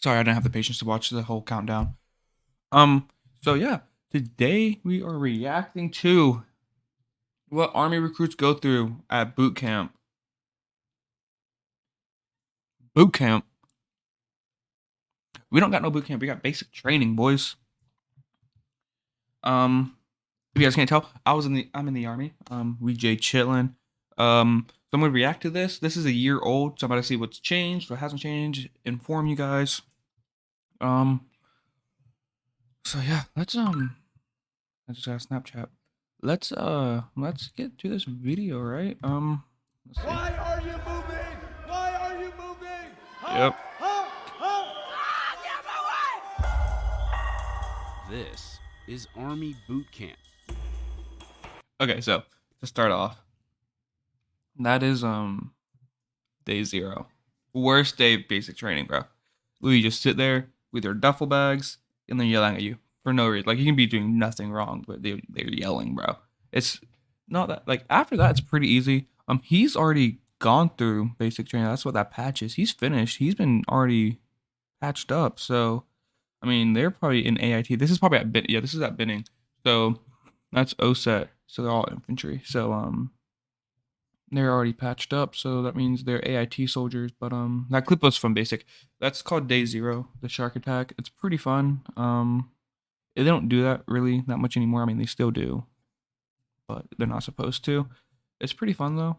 Sorry, I didn't have the patience to watch the whole countdown. So yeah, today we are reacting to what Army recruits go through at boot camp. Boot camp. We don't got no boot camp. We got basic training, boys. Um, if you guys can't tell, I'm in the Army. We J chillin'. So I'm gonna react to this. This is a year old, so I'm about to see what's changed, what hasn't changed, inform you guys. Um, so yeah, I just got a Snapchat. Let's get to this video, right? Let's see. Why are you moving? Why are you moving? Yep. This is Army Boot Camp. Okay, so to start off, that is day 0. Worst day of basic training, bro. We just sit there with their duffel bags and they're yelling at you for no reason. Like you can be doing nothing wrong, but they're yelling, bro. It's not that like after that it's pretty easy. He's already gone through basic training. That's what that patch is. He's finished. He's been already patched up. So I mean they're probably in AIT. This is probably at yeah, this is at Binning. So that's OSET. So they're all infantry. So they're already patched up, so that means they're AIT soldiers. But that clip was from basic. That's called day 0, the shark attack. It's pretty fun. They don't do that really that much anymore. I mean, they still do, but they're not supposed to. It's pretty fun though.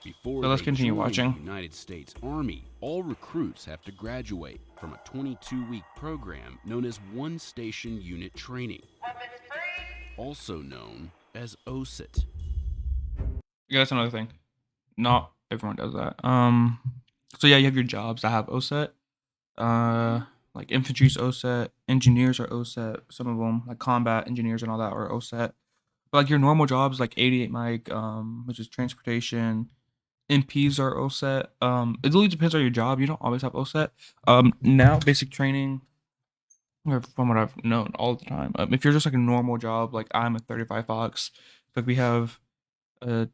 Before So let's they continue join watching. the United States Army, all recruits have to graduate from a 22-week program known as One Station Unit Training, also known as OSIT. Yeah, that's another thing. Not everyone does that. So yeah, you have your jobs that have OSET. Like infantry's OSET, engineers are OSET. Some of them, like combat engineers and all that, are OSET. But like your normal jobs, like 88 mic, which is transportation, MPs are OSET. It really depends on your job. You don't always have OSET. Now basic training, or from what I've known all the time. If you're just like a normal job, like I'm a 35 Fox, like we have a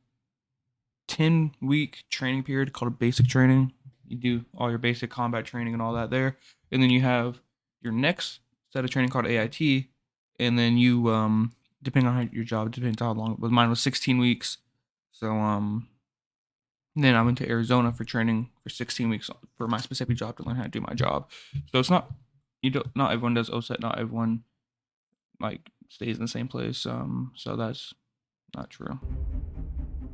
10-week training period called basic training. You do all your basic combat training and all that there, and then you have your next set of training called AIT, and then you depending on your job, depends on how long. But mine was 16 weeks, so then I went to Arizona for training for 16 weeks for my specific job to learn how to do my job. So it's not not everyone does OSET, not everyone like stays in the same place. So that's not true.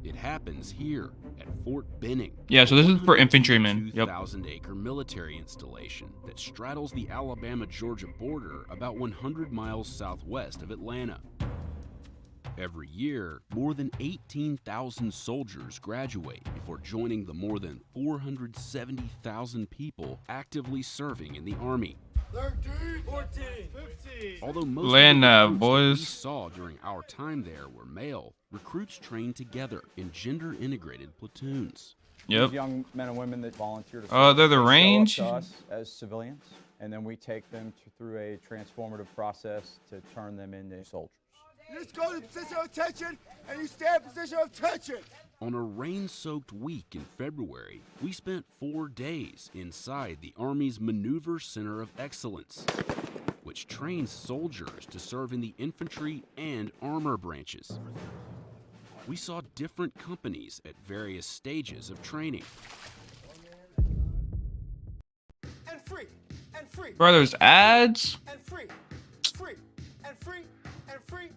It happens here at Fort Benning. Yeah, so this is for infantrymen. Yep. 2,000-acre military installation that straddles the Alabama-Georgia border about 100 miles southwest of Atlanta. Every year, more than 18,000 soldiers graduate before joining the more than 470,000 people actively serving in the Army. 13, 14, 15. Although most Land of the recruits that boys. we saw during our time there were male, recruits trained together in gender-integrated platoons. Yep. These young men and women that volunteer to Oh, they're the they show up range? to us as civilians, and then we take them through a transformative process to turn them into soldiers. You just go to position of attention and you stay in position of attention. On a rain-soaked week in February, we spent 4 days inside the Army's Maneuver Center of Excellence, which trains soldiers to serve in the infantry and armor branches. We saw different companies at various stages of training. And free. And free. Bro, there's ads. And free. Free. And free. And free.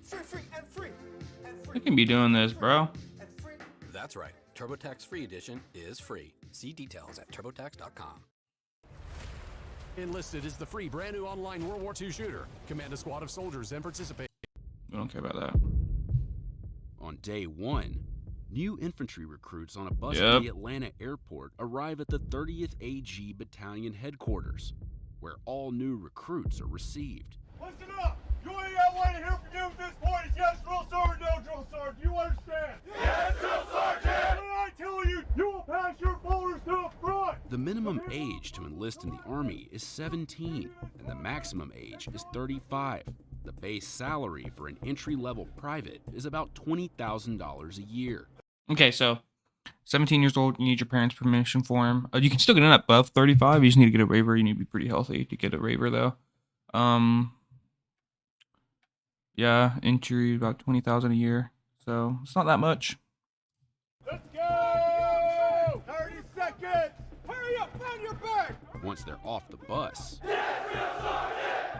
Free, free, and free. And free. You can be doing this, bro. And free. That's right. TurboTax Free Edition is free. See details at turbotax.com. Enlisted is the free brand new online World War II shooter. Command a squad of soldiers and participate. We don't care about that. On day 1, new infantry recruits on a bus Yep. to the Atlanta airport arrive at the 30th AG Battalion headquarters, where all new recruits are received. Listen up! You only got one to hear from you at this point is yes, drill sergeant, no drill sergeant. You understand? Yes, drill sergeant! When I tell you, you will pass your folders to the front! The minimum age to enlist in the Army is 17, and the maximum age is 35. The base salary for an entry-level private is about $20,000 a year. Okay, so 17 years old, you need your parents' permission form. You can still get in at above 35. You just need to get a waiver. You need to be pretty healthy to get a waiver, though. Yeah, entry about 20,000 a year, so it's not that much. Let's go! 30 seconds! Hurry up, find your bag! Once they're off the bus,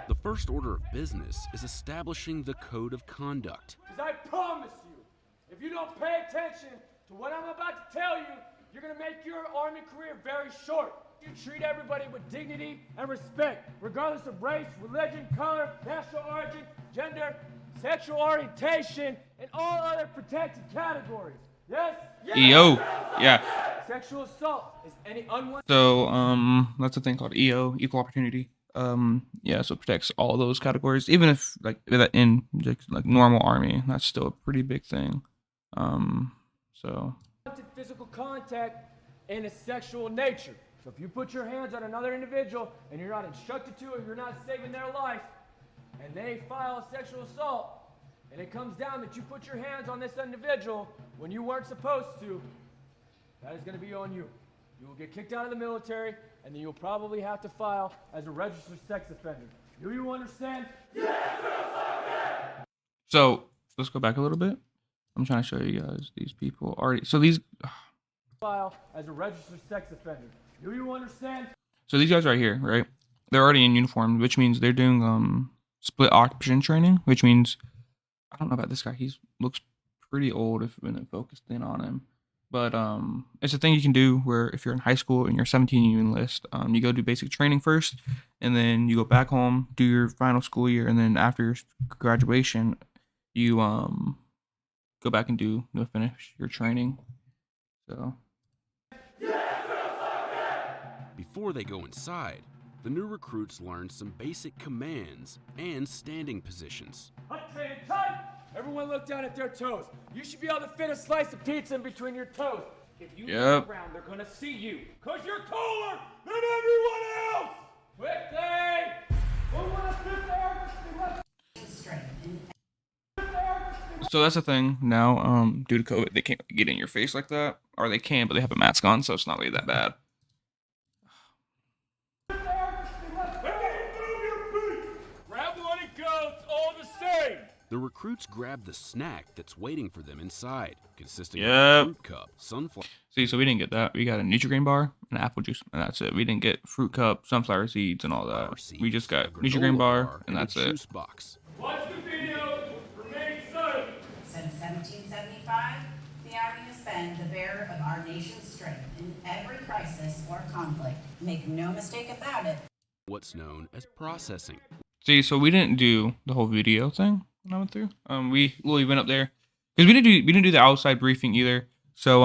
the first order of business is establishing the code of conduct. Because I promise you, if you don't pay attention to what I'm about to tell you, you're going to make your Army career very short. You treat everybody with dignity and respect, regardless of race, religion, color, national origin, gender, sexual orientation, and all other protected categories. Yes? EO, yeah. Sexual assault is any unwanted. So that's a thing called EO, equal opportunity. Yeah, so it protects all those categories, even if like in like normal Army, that's still a pretty big thing. So Physical contact and its sexual nature. So if you put your hands on another individual and you're not instructed to, or you're not saving their life, and they file a sexual assault, and it comes down that you put your hands on this individual when you weren't supposed to, that is going to be on you. You will get kicked out of the military, and then you'll probably have to file as a registered sex offender. Do you understand? So let's go back a little bit. I'm trying to show you guys these people already. So these File as a registered sex offender. Do you understand? So these guys right here, right? They're already in uniform, which means they're doing split option training, which means I don't know about this guy. He looks pretty old if when it focused in on him. But it's a thing you can do where if you're in high school and you're 17 and you enlist, you go do basic training first, and then you go back home, do your final school year, and then after your graduation, you go back and finish your training. So Before they go inside, the new recruits learn some basic commands and standing positions. Untrained tight. Everyone look down at their toes. You should be able to fit a slice of pizza in between your toes. If you look around, they're gonna see you. Cause you're taller than everyone else! Quickly! Who wants this So that's the thing now. Due to COVID, they can't get in your face like that, or they can, but they have a mask on, so it's not really that bad. Grab one and go, it's all the same! The recruits grab the snack that's waiting for them inside, consisting of Yep. a fruit cup, sunflower See, so we didn't get that. We got a Nutri-Grain bar and apple juice, and that's it. We didn't get fruit cup, sunflower seeds, and all that. seeds, We just got a Nutri-Grain granola bar, and a that's it. juice box. Watch the video, remain silent! Since 1775, the Army has been the bearer of our nation's strength in every crisis or conflict. Make no mistake about it. What's known as processing. See, so we didn't do the whole video thing when I went through. We went up there because we didn't do the outside briefing either. So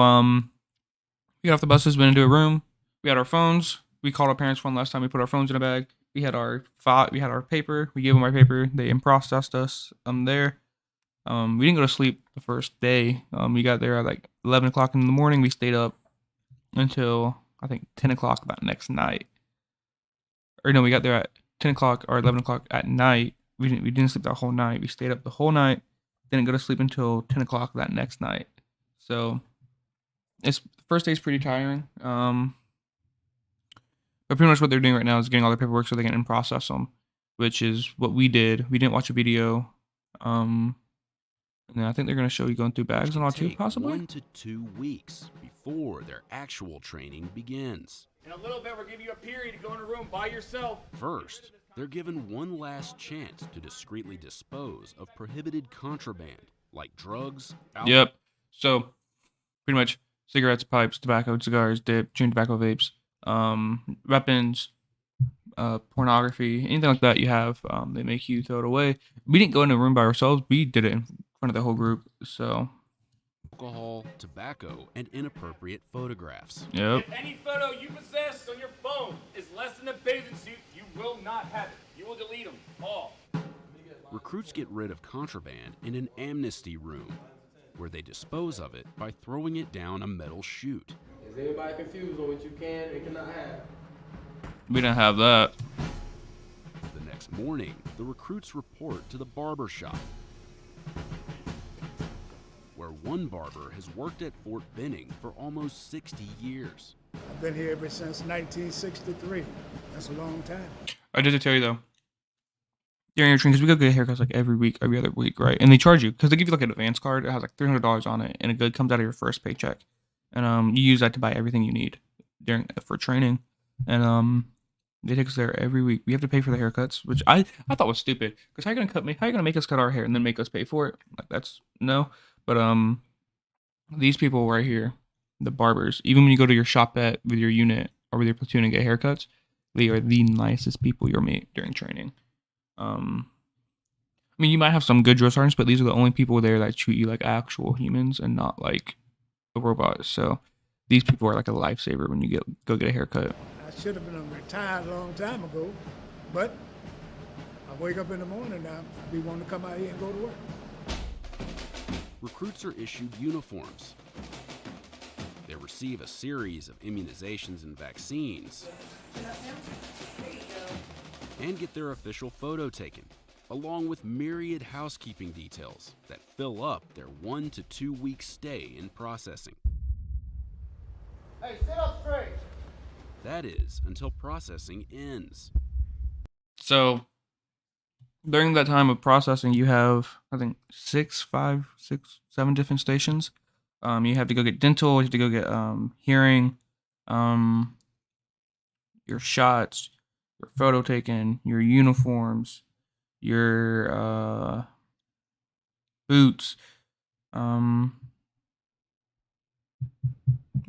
we got off the buses, went into a room. We had our phones. We called our parents one last time. We put our phones in a bag. We had our paper. We gave them our paper. They processed us there. We didn't go to sleep the first day. We got there at like 11 o'clock in the morning. We stayed up until I think 10 o'clock that next night. Or no, we got there at 10 o'clock or 11 o'clock at night. We didn't sleep that whole night. We stayed up the whole night. Didn't go to sleep until 10 o'clock that next night. So the first day's pretty tiring. But pretty much what they're doing right now is getting all their paperwork so they can process them, which is what we did. We didn't watch a video. And then I think they're going to show you going through bags and all too, Take possibly. 1 to 2 weeks before their actual training begins. In a little bit, we'll give you a period to go in a room by yourself. First, they're given one last chance to discreetly dispose of prohibited contraband like drugs, alcohol. Yep. So pretty much cigarettes, pipes, tobacco, cigars, dip, chewing tobacco, vapes, weapons, pornography, anything like that you have, they make you throw it away. We didn't go in a room by ourselves. We did it in front of the whole group. So Alcohol, tobacco, and inappropriate photographs. yep. If any photo you possess on your phone is less than a bathing suit, you will not have it. You will delete them all. Recruits get rid of contraband in an amnesty room, where they dispose of it by throwing it down a metal chute. Is anybody confused on what you can and cannot have? We didn't have that. The next morning, the recruits report to the barber shop, where one barber has worked at Fort Benning for almost 60 years. I've been here ever since 1963. That's a long time. I did to tell you though, during your training, because we go get haircuts like every week, every other week, right? And they charge you because they give you like an advance card. It has like $300 on it, and it comes out of your first paycheck, and you use that to buy everything you need for training, and they take us there every week. We have to pay for the haircuts, which I thought was stupid. Because how you gonna make us cut our hair and then make us pay for it? Like that's no. But these people right here, the barbers, even when you go to your shop with your unit or with your platoon and get haircuts, they are the nicest people you'll meet during training. I mean, you might have some good drill sergeants, but these are the only people there that treat you like actual humans and not like a robot. So these people are like a lifesaver when you go get a haircut. I should have been retired a long time ago, but I wake up in the morning now, I be wanting to come out here and go to work. Recruits are issued uniforms. They receive a series of immunizations and vaccines, and get their official photo taken, along with myriad housekeeping details that fill up their 1 to 2 week stay in processing. Hey, sit up straight. That is until processing ends. So during that time of processing, you have, I think, 7 different stations. You have to go get dental, you have to go get hearing, your shots, your photo taken, your uniforms, your boots. What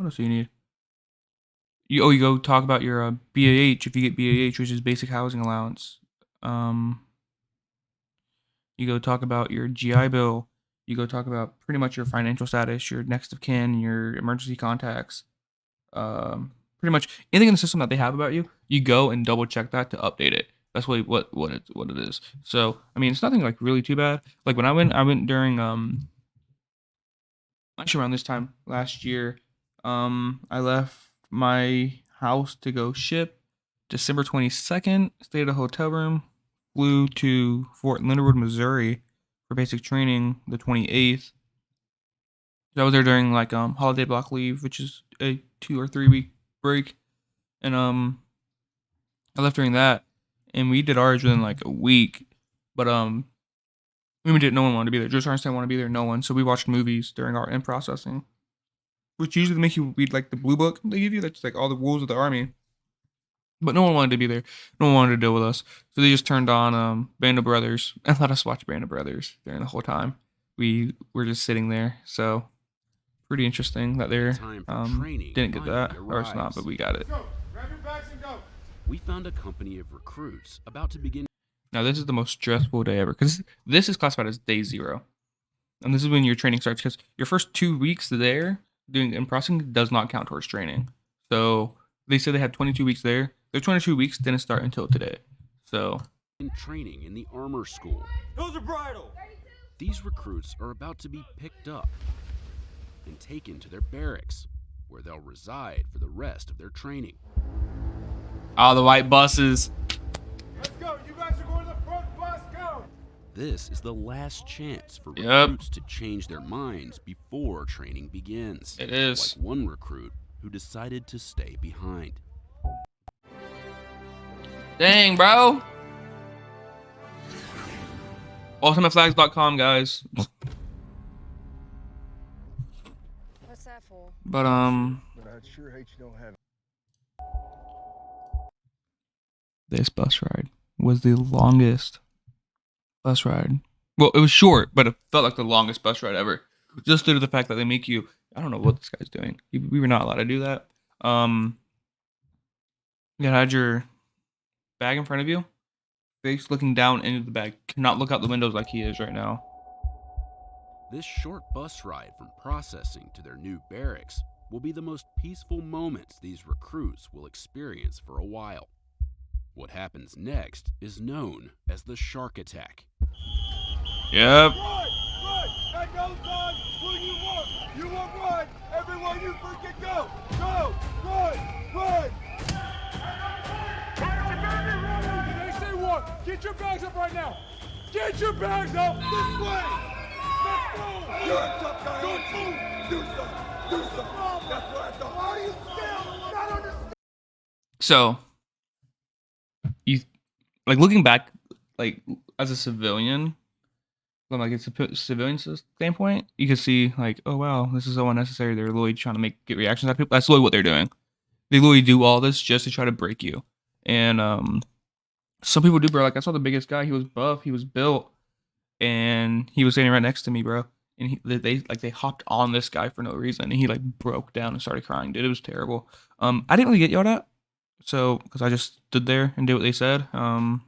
else do you need? You go talk about your BAH if you get BAH, which is basic housing allowance. You go talk about your GI Bill. You go talk about pretty much your financial status, your next of kin, your emergency contacts. Pretty much anything in the system that they have about you, you go and double check that to update it. That's what it is. So I mean, it's nothing like really too bad. Like when I went during actually around this time last year. I left my house to go ship December 22nd. Stayed at a hotel room. Flew to Fort Leonard Wood, Missouri for basic training the 28th. So I was there during like holiday block leave, which is a 2 or 3 week break, and I left during that, and we did ours within like a week. But no one wanted to be there. Drill sergeants didn't want to be there. No one. So we watched movies during our in processing, which usually make you read like the blue book they give you. That's like all the rules of the army. But no one wanted to be there. No one wanted to deal with us. So they just turned on Band of Brothers and let us watch Band of Brothers during the whole time. We were just sitting there. So pretty interesting that they didn't get that. Or it's not, but we got it. Go. Grab your bags and go. We found a company of recruits about to begin. Now this is the most stressful day ever because this is classified as day 0. And this is when your training starts because your first 2 weeks there doing in processing does not count towards training. So they said they had 22 weeks there. Their 22 weeks didn't start until today. So in training in the armor school. Those are bridle. These recruits are about to be picked up and taken to their barracks, where they'll reside for the rest of their training. all the white buses. Let's go. You guys are going to the front bus. Go. This is the last chance for recruits to change their minds before training begins. It is. Like one recruit who decided to stay behind. Dang, bro. UltimateFlags.com, guys. What's that for? But But I'd sure hate you don't have it. This bus ride was the longest bus ride. Well, it was short, but it felt like the longest bus ride ever. Just due to the fact that they make you, I don't know what this guy's doing. We were not allowed to do that. You had your bag in front of you, face looking down into the bag. Cannot look out the windows like he is right now. This short bus ride from processing to their new barracks will be the most peaceful moments these recruits will experience for a while. What happens next is known as the shark attack. Yep. Run! Run! At no time will you walk! You will run! Everyone you freaking go! Go! Run! Run! Did they say what? Get your bags up right now! Get your bags up this way! You're a tough guy. Don't move. Do something. Do something. That's what I thought. Why are you still not understanding? So, you like looking back, like as a civilian, from like a civilian standpoint, you can see like, oh wow, this is so unnecessary. They're literally trying to get reactions out of people. That's literally what they're doing. They literally do all this just to try to break you. And some people do, bro. Like I saw the biggest guy. He was buff. He was built, and he was standing right next to me, bro. And they hopped on this guy for no reason, and he like broke down and started crying, dude. It was terrible. I didn't really get yelled at, so because I just stood there and did what they said. I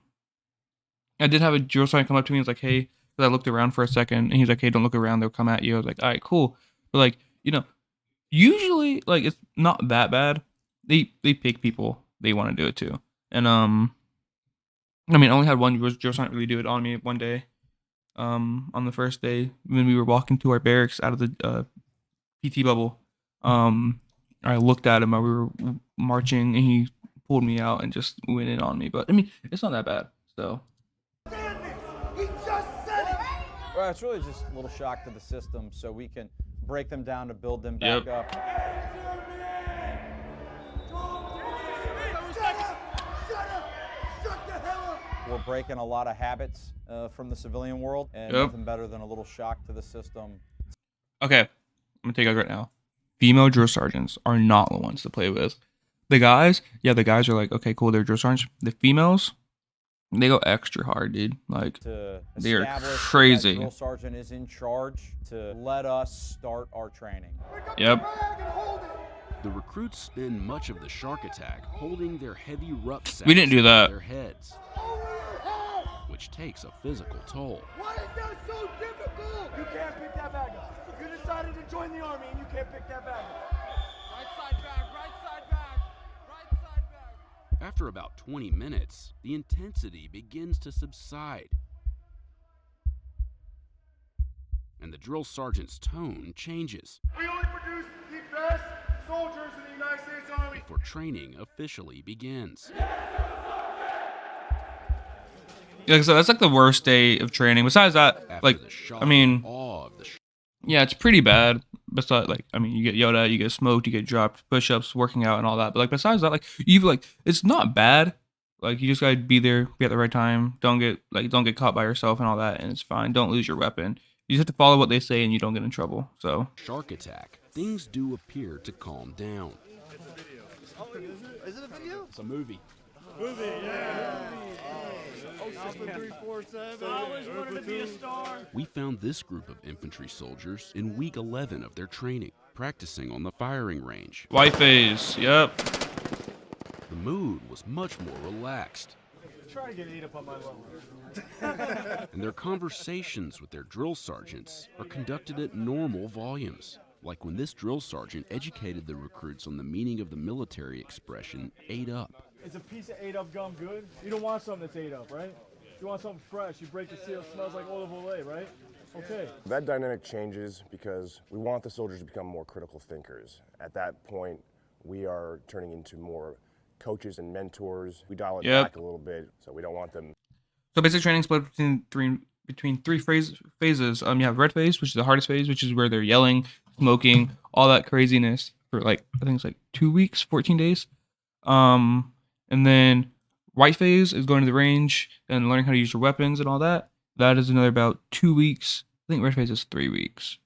did have a drill sergeant come up to me and was like, hey, because I looked around for a second, and he's like, hey, don't look around, they'll come at you. I was like, all right, cool. But like, usually like it's not that bad. They pick people they want to do it to. And I mean, I only had one drill sergeant really do it on me one day. On the first day when we were walking to our barracks out of the PT bubble. I looked at him while we were marching, and he pulled me out and just went in on me. But I mean, it's not that bad. So. He just said it. Well, it's really just a little shock to the system, so we can break them down to build them back up. We're breaking a lot of habits from the civilian world, and nothing better than a little shock to the system. Okay, I'm gonna tell you guys right now. Female drill sergeants are not the ones to play with. The guys, yeah, the guys are like, okay, cool, they're drill sergeants. The females, they go extra hard, dude. Like, they are crazy. The drill sergeant is in charge to let us start our training. Yep. The recruits spend much of the shark attack holding their heavy rucksacks We didn't do that. on their heads, which takes a physical toll. Why is that so difficult? You can't pick that bag up. You decided to join the army and you can't pick that bag up. Right side bag, right side bag, right side bag. After about 20 minutes, the intensity begins to subside, and the drill sergeant's tone changes. We only produce the best soldiers in the United States Army. Before training officially begins. Yeah, so that's like the worst day of training. Besides that, like, I mean, yeah, it's pretty bad. Besides, like, I mean, you get yelled at, you get smoked, you get dropped, push-ups, working out, and all that. But like, besides that, like, it's not bad. Like, you just gotta be there, be at the right time. Don't get caught by yourself and all that, and it's fine. Don't lose your weapon. You just have to follow what they say, and you don't get in trouble. So. Shark attack. Things do appear to calm down. Is it a video? It's a movie. Movie, yeah. Alpha 347. I always wanted to be a star. We found this group of infantry soldiers in week 11 of their training, practicing on the firing range. White phase, yep. The mood was much more relaxed. Try to get 8 up on my level. And their conversations with their drill sergeants are conducted at normal volumes. Like when this drill sergeant educated the recruits on the meaning of the military expression, 8 up. Is a piece of 8 up gum good? You don't want something that's 8 up, right? You want something fresh. You break the seal, it smells like olive oil, right? Okay. That dynamic changes because we want the soldiers to become more critical thinkers. At that point, we are turning into more coaches and mentors. We dial it back a little bit, so we don't want them. So basic training split between three phases. You have red phase, which is the hardest phase, which is where they're yelling, smoking, all that craziness for like, I think it's like 2 weeks, 14 days. And then white phase is going to the range and learning how to use your weapons and all that. That is another about 2 weeks. I think red phase is 3 weeks.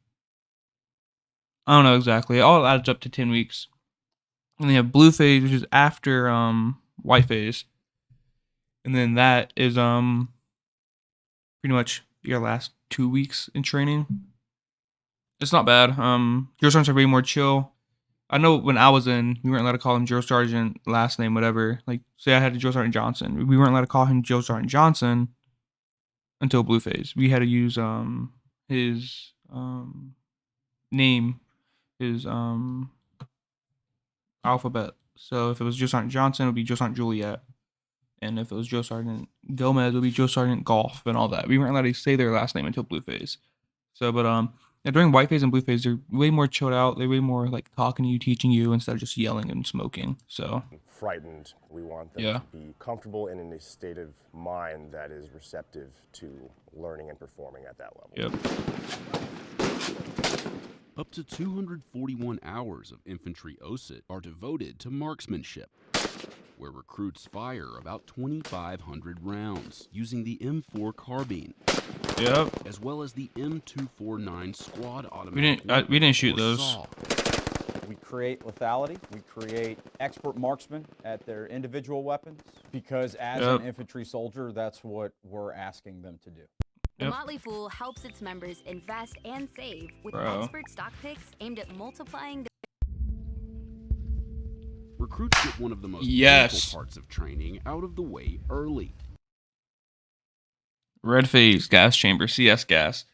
I don't know exactly. It all adds up to 10 weeks. And then you have blue phase, which is after white phase. And then that is pretty much your last 2 weeks in training. It's not bad. Drill sergeants are way more chill. I know when I was in, we weren't allowed to call him drill sergeant, last name, whatever. Like, say I had a drill sergeant Johnson. We weren't allowed to call him drill sergeant Johnson until blue phase. We had to use his name, his alphabet. So if it was drill sergeant Johnson, it would be drill sergeant Juliet. And if it was drill sergeant Gomez, it would be drill sergeant Golf and all that. We weren't allowed to say their last name until blue phase. So, but Yeah, during white phase and blue phase, they're way more chilled out. They're way more like talking to you, teaching you instead of just yelling and smoking. So frightened. We want them to be comfortable and in a state of mind that is receptive to learning and performing at that level. Yep. Up to 241 hours of infantry OSIT are devoted to marksmanship, where recruits fire about 2,500 rounds using the M4 carbine. Yep. As well as the M249 squad automatic. We didn't shoot those. SAW. We create lethality. We create expert marksmen at their individual weapons because as an infantry soldier, that's what we're asking them to do. The Motley Fool helps its members invest and save with expert stock picks aimed at multiplying the Recruits get one of the most painful parts of training out of the way early. Red phase, gas chamber, CS gas.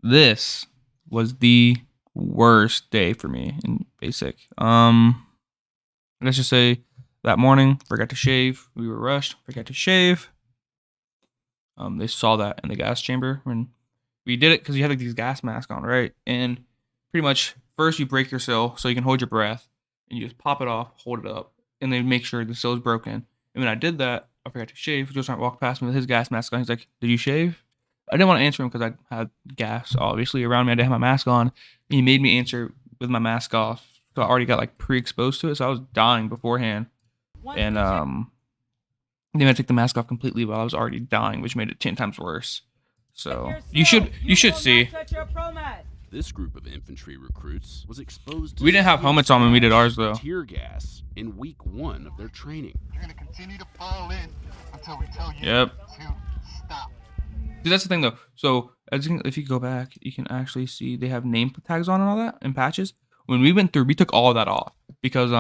This was the worst day for me in basic. Let's just say that morning, forgot to shave. We were rushed, forgot to shave. They saw that in the gas chamber when we did it because you have like these gas masks on, right? And pretty much first you break your seal so you can hold your breath, and you just pop it off, hold it up, and then make sure the seal is broken. And when I did that, I forgot to shave. Joe walked past me with his gas mask on. He's like, "Did you shave?" I didn't want to answer him because I had gas obviously around me. I didn't have my mask on. And he made me answer with my mask off. So I already got like pre-exposed to it, so I was dying beforehand. And then I took the mask off completely while I was already dying, which made it 10 times worse. So you should see. This group of infantry recruits was exposed to we didn't have helmets on when we did ours though. Tear gas in week 1 of their training. You're gonna continue to pile in until we tell you to stop. See, that's the thing though. So if you go back, you can actually see they have name tags on and all that and patches. When we went through, we took all of that off because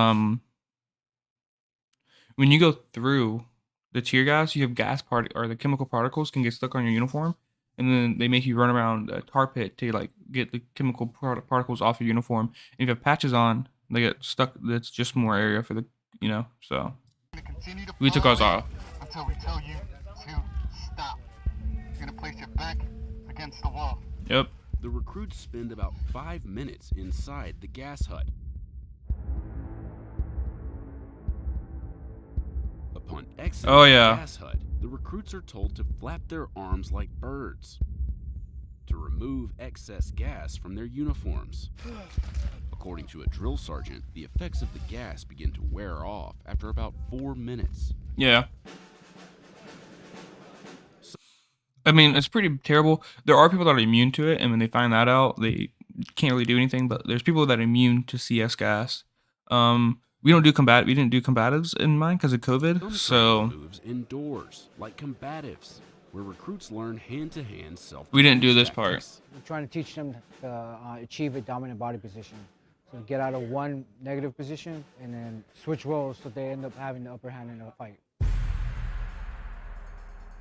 when you go through the tear gas, you have or the chemical particles can get stuck on your uniform, and then they make you run around a tar pit to like get the chemical particles off your uniform. And if you have patches on, they get stuck. That's just more area for the So we took ours off until we tell you to stop. You're gonna place your back against the wall. Yep. The recruits spend about 5 minutes inside the gas hut. Upon exiting the gas hut, the recruits are told to flap their arms like birds to remove excess gas from their uniforms. According to a drill sergeant, the effects of the gas begin to wear off after about 4 minutes. Yeah. I mean, it's pretty terrible. There are people that are immune to it, and when they find that out, they can't really do anything. But there's people that are immune to CS gas. We didn't do combatives in mine because of COVID. So moves indoors, like combatives, where recruits learn hand-to-hand self. We didn't do this part. We're trying to teach them to achieve a dominant body position. So get out of one negative position and then switch roles so they end up having the upper hand in a fight.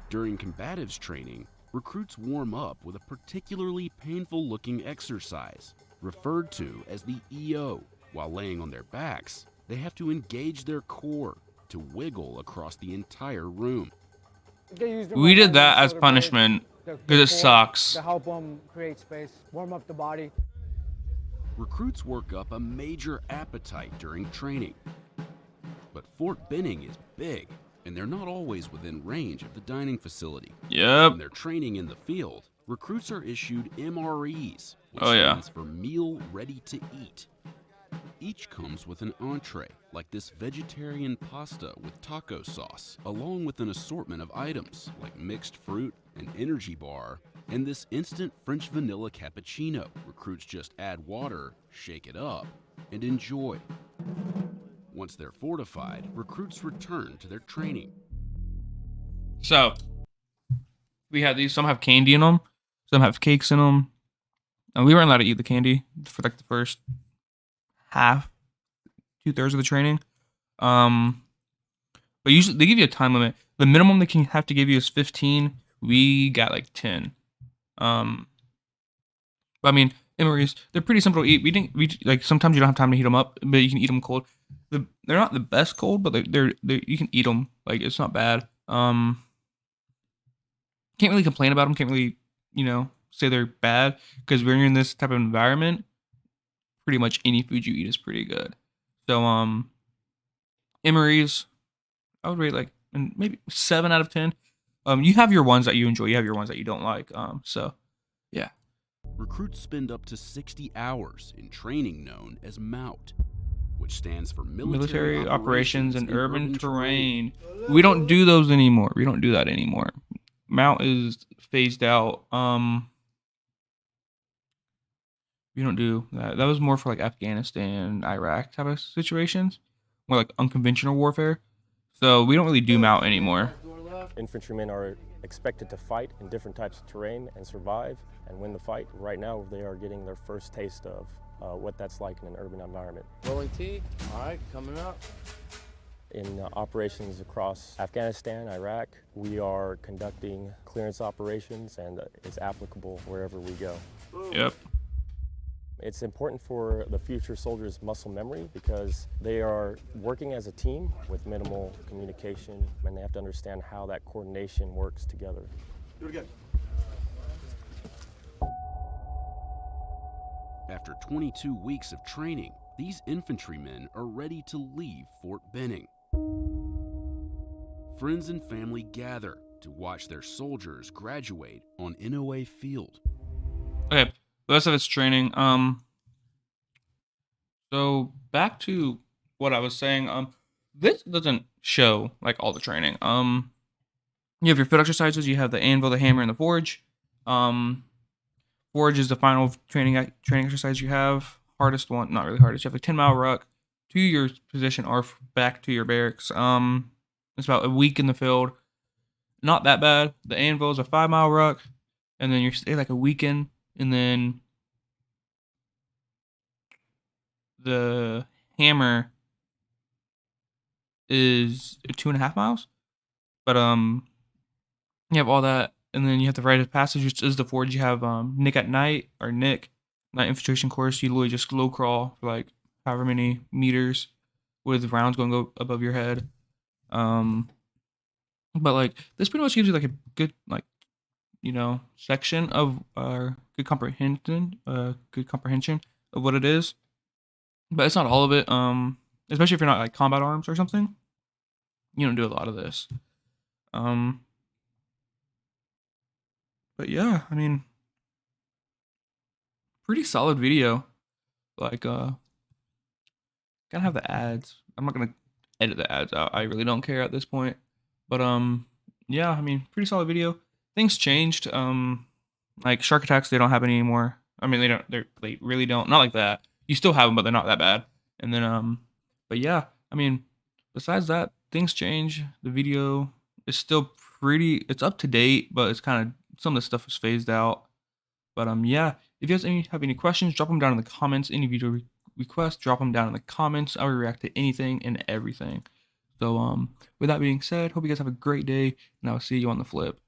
During combatives training, recruits warm up with a particularly painful-looking exercise, referred to as the EO. While laying on their backs, they have to engage their core to wiggle across the entire room. We did that as punishment because it sucks. To help them create space, warm up the body. Recruits work up a major appetite during training. But Fort Benning is big, and they're not always within range of the dining facility. Yep. When they're training in the field, recruits are issued MREs, which stands for Meal Ready to Eat. Each comes with an entree, like this vegetarian pasta with taco sauce, along with an assortment of items like mixed fruit, an energy bar, and this instant French vanilla cappuccino. Recruits just add water, shake it up, and enjoy. Once they're fortified, recruits return to their training. So, we have these. Some have candy in them, some have cakes in them. And we weren't allowed to eat the candy for like the first half, 2/3 of the training. But usually they give you a time limit. The minimum they can have to give you is 15. We got like 10. But I mean, MREs, they're pretty simple to eat. We like sometimes you don't have time to heat them up, but you can eat them cold. They're not the best cold, but they're you can eat them. Like it's not bad. Can't really complain about them. Can't really say they're bad, because when you're in this type of environment, pretty much any food you eat is pretty good. So Mres, I would rate like maybe 7 out of 10. You have your ones that you enjoy, you have your ones that you don't like. So yeah. Recruits spend up to 60 hours in training known as MOUT, which stands for Military Operations in Urban Terrain. We don't do those anymore. We don't do that anymore. MOUT is phased out. We don't do that. That was more for like Afghanistan, Iraq type of situations, more like unconventional warfare. So we don't really do MOUT anymore. Infantrymen are expected to fight in different types of terrain and survive and win the fight. Right now, they are getting their first taste of what that's like in an urban environment. Rolling T, all right, coming up. In operations across Afghanistan, Iraq, we are conducting clearance operations, and it's applicable wherever we go. Yep. It's important for the future soldiers' muscle memory because they are working as a team with minimal communication, and they have to understand how that coordination works together. Do it again. After 22 weeks of training, these infantrymen are ready to leave Fort Benning. Friends and family gather to watch their soldiers graduate on NOA Field. Okay, the rest of it's training. So back to what I was saying. This doesn't show like all the training. You have your field exercises. You have the anvil, the hammer, and the forge. Forge is the final training exercise you have. Hardest one, not really hardest. You have a 10-mile ruck to your position or back to your barracks. It's about a week in the field. Not that bad. The anvil is a 5-mile ruck, and then you stay like a weekend, and then the hammer is 2.5 miles. But you have all that, and then you have the rite of passage, which is the forge. You have Nick at Night, or Nick Night Infiltration Course. You literally just low crawl for like however many meters with rounds going go above your head. But like this pretty much gives you like a good section of good comprehension of what it is. But it's not all of it. Especially if you're not like combat arms or something, you don't do a lot of this. But yeah, I mean, pretty solid video. Like, gotta have the ads. I'm not gonna edit the ads out. I really don't care at this point. But yeah, I mean, pretty solid video. Things changed. Like shark attacks, they don't happen anymore. I mean, they really don't. Not like that. You still have them, but they're not that bad. And then but yeah, I mean, besides that, things change. The video is still it's up to date, but it's kind of some of the stuff is phased out. But yeah, if you guys have any questions, drop them down in the comments. Any video requests, drop them down in the comments. I will react to anything and everything. So with that being said, hope you guys have a great day, and I'll see you on the flip.